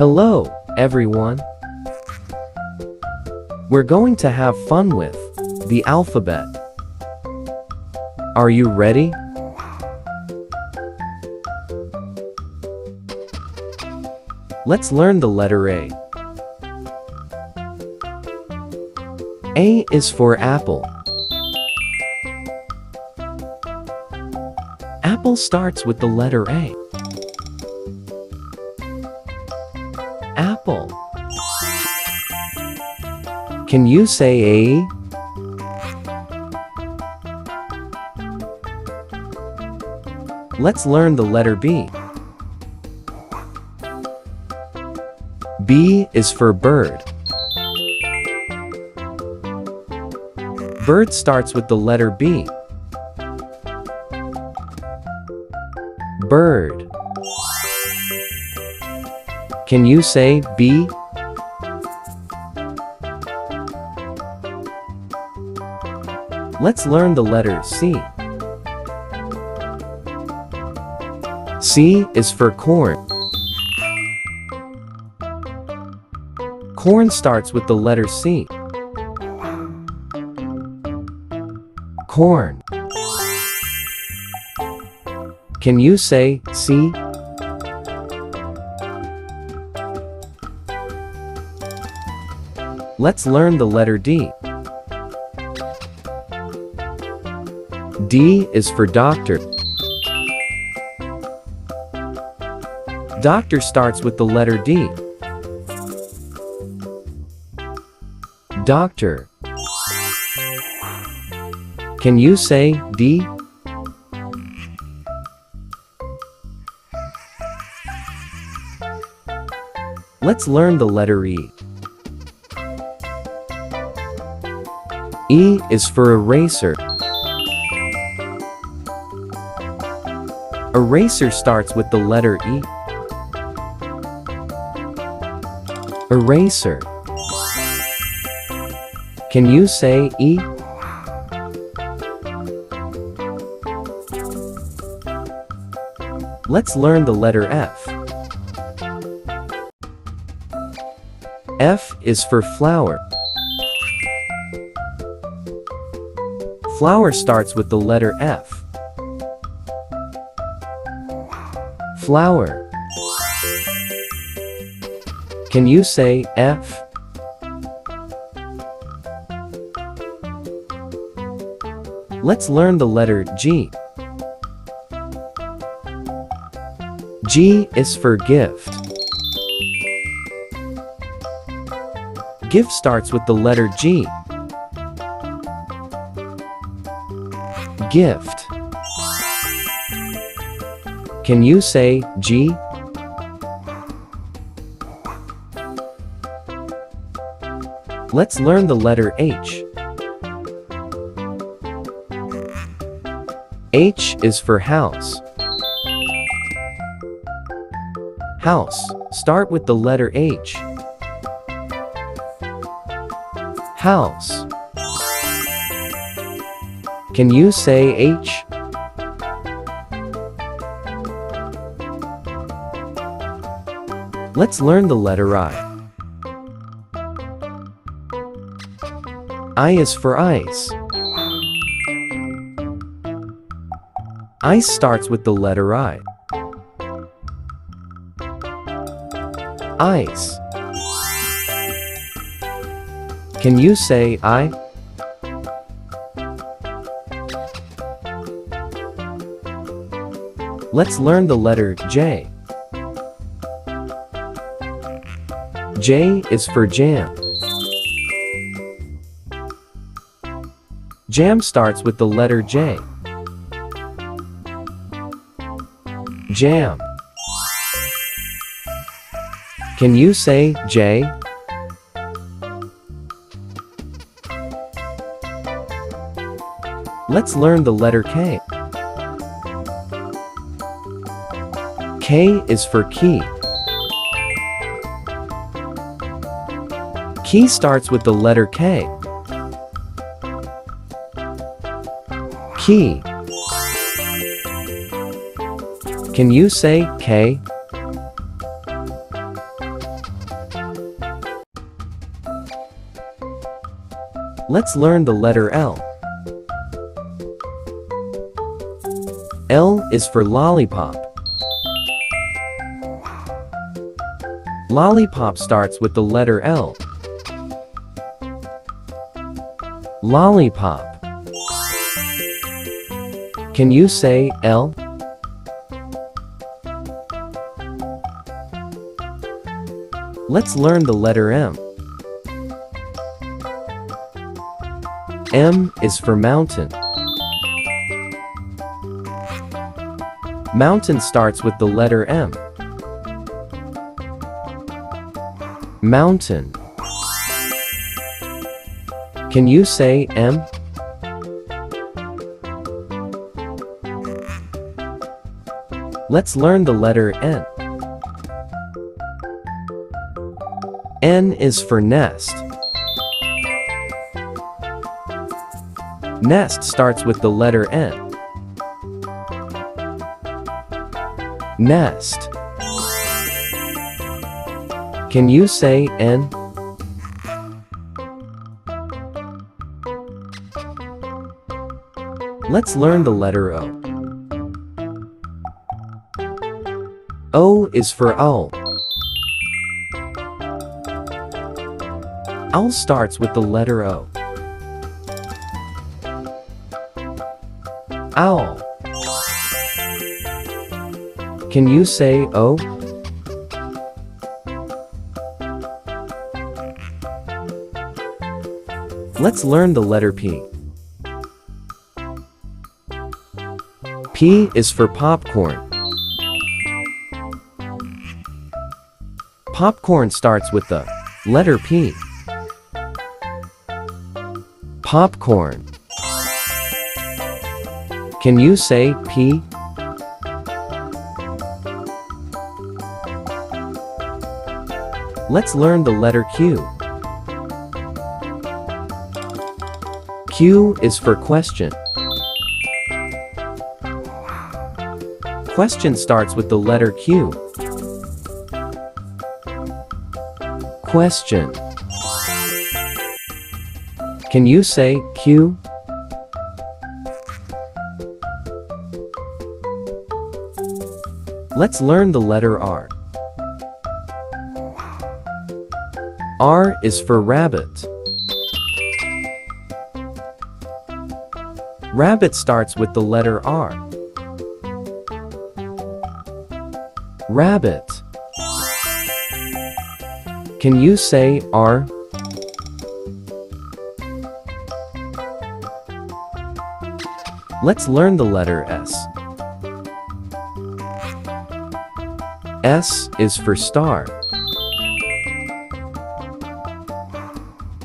Hello, everyone. We're going to have fun with the alphabet. Are you ready? Let's learn the letter A. A is for apple. Apple starts with the letter A. Apple. Can you say A? Let's learn the letter B. B is for bird. Bird starts with the letter B. Bird. Can you say B? Let's learn the letter C. C is for corn. Corn starts with the letter C. Corn. Can you say C? Let's learn the letter D. D is for doctor. Doctor starts with the letter D. Doctor. Can you say D? Let's learn the letter E. E is for eraser. Eraser starts with the letter E. Eraser. Can you say E? Let's learn the letter F. F is for flower. Flower starts with the letter F. Flower. Can you say F? Let's learn the letter G. G is for gift. Gift starts with the letter G. Gift. Can you say G? Let's learn the letter H. H is for house. House. Start with the letter H. House. Can you say H? Let's learn the letter I. I is for ice. Ice starts with the letter I. Ice. Can you say I? Let's learn the letter J. J is for jam. Jam starts with the letter J. Jam. Can you say J? Let's learn the letter K. K is for key. Key starts with the letter K. Key. Can you say K? Let's learn the letter L. L is for lollipop. Lollipop starts with the letter L. Lollipop. Can you say L? Let's learn the letter M. M is for mountain. Mountain starts with the letter M. Mountain. Can you say M? Let's learn the letter N. N is for nest. Nest starts with the letter N. Nest. Can you say N? Let's learn the letter O. O is for owl. Owl starts with the letter O. Owl. Can you say O? Let's learn the letter P. P is for popcorn. Popcorn starts with the letter P. Popcorn. Can you say P? Let's learn the letter Q. Q is for question. Question starts with the letter Q. Question. Can you say Q? Let's learn the letter R. R is for rabbit. Rabbit starts with the letter R. Rabbit. Can you say R? Let's learn the letter S. S is for star.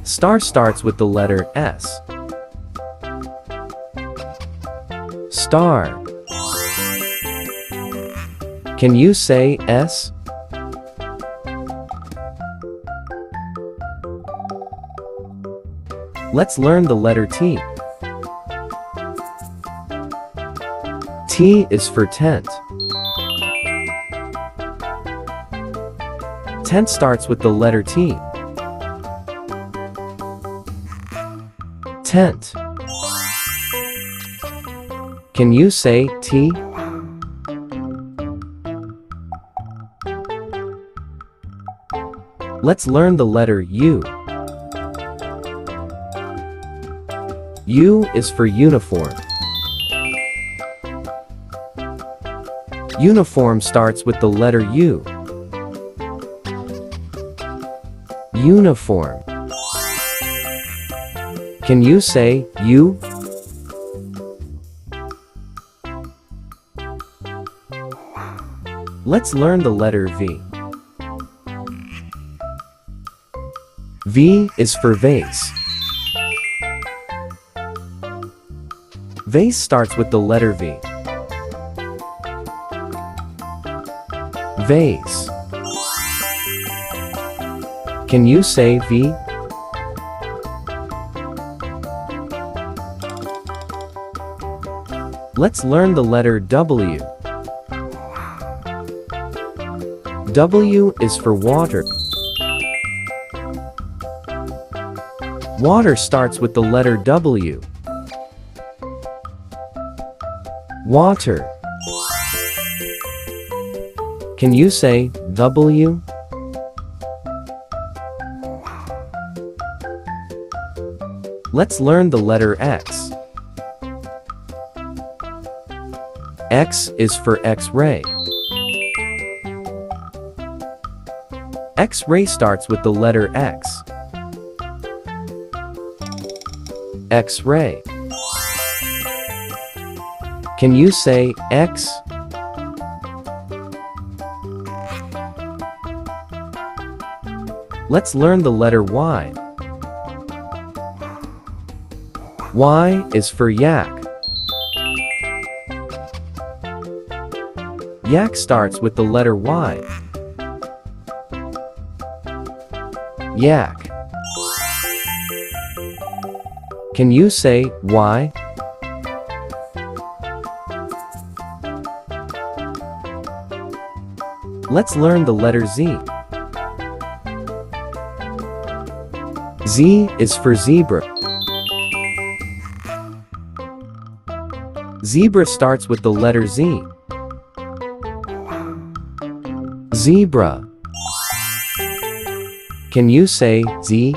Star starts with the letter S. Star. Can you say S? Let's learn the letter T. T is for tent. Tent starts with the letter T. Tent. Can you say T? Let's learn the letter U. U is for uniform. Uniform starts with the letter U. Uniform. Can you say U? Let's learn the letter V. V is for vase. Vase starts with the letter V. Vase. Can you say V? Let's learn the letter W. W is for water. Water starts with the letter W. Water. Can you say W? Let's learn the letter X. X is for X-ray. X-ray starts with the letter X. X-ray. Can you say X? Let's learn the letter Y. Y is for yak. Yak starts with the letter Y. Yak. Can you say Y? Let's learn the letter Z. Z is for zebra. Zebra starts with the letter Z. Zebra. Can you say Z?